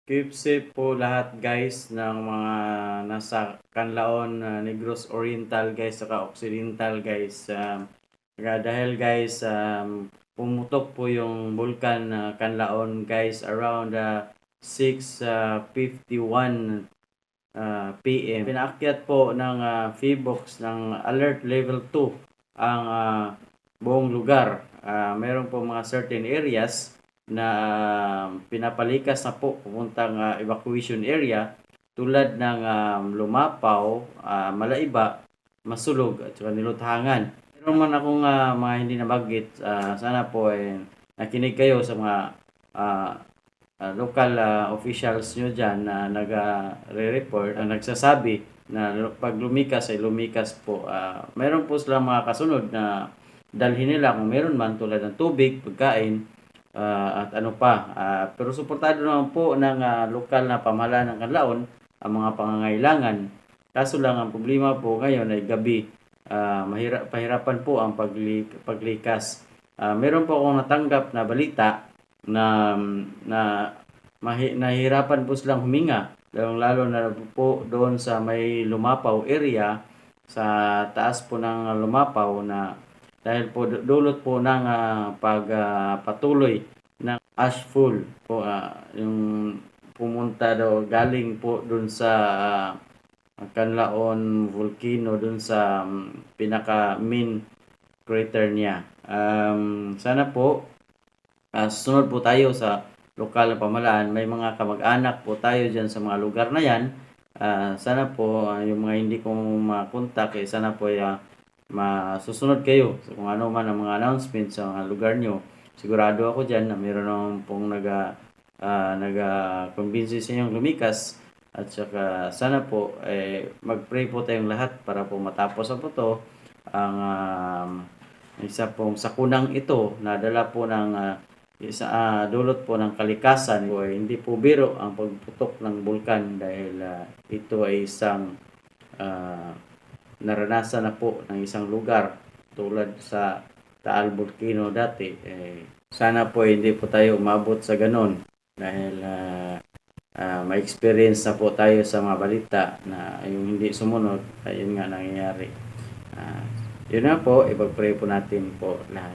Keep safe po lahat guys ng mga nasa Canlaon, Negros Oriental guys, saka Occidental guys. Dahil guys, pumutok po yung vulkan Canlaon guys around 6:51 PM. Pinaakyat po ng PHIVOLCS ng Alert Level 2 ang buong lugar. Meron po mga certain areas na pinapalikas na po pupuntang evacuation area tulad ng Lumapaw, Malaiba, Masulog at saka Niluthangan. Meron man akong mga hindi nabanggit, sana po nakinig kayo sa mga local officials nyo dyan na nag-re-report, nagsasabi na pag lumikas ay lumikas po. Meron po silang mga kasunod na dalhin nila kung meron man tulad ng tubig, pagkain, at ano pa. Pero suportado naman po ng lokal na pamahalaan ng Canlaon ang mga pangangailangan. Kaso lang ang problema po ngayon ay gabi. Pahirapan po ang paglikas. Meron po akong natanggap na balita na nahihirapan po silang huminga. Lalo na po doon sa may Lumapaw area, sa taas po ng Lumapaw na dahil po dulot po ng pagpatuloy ng ashfall po, yung pumunta daw galing po dun sa Canlaon volcano dun sa pinaka main crater niya. Sana po sunod po tayo sa lokal na pamahalaan. May mga kamag-anak po tayo dyan sa mga lugar na yan. Sana po yung mga hindi ko makontak, sana po masusunod kayo so, kung ano man ang mga announcements sa mga lugar nyo. Sigurado ako dyan na mayroon naman pong nag-convince sa inyong lumikas. At saka sana po mag-pray po tayong lahat para po matapos po to ang isa pong sakunang ito na dala po ng dulot po ng kalikasan. Hindi po biro ang pagputok ng bulkan dahil ito ay isang naranasan na po ng isang lugar tulad sa Taal Volcano dati. Sana po hindi po tayo umabot sa ganon dahil ma-experience na po tayo sa mga balita na yung hindi sumunod, ayun nga nangyayari. Yun na po, ipag-pray po natin po lahat.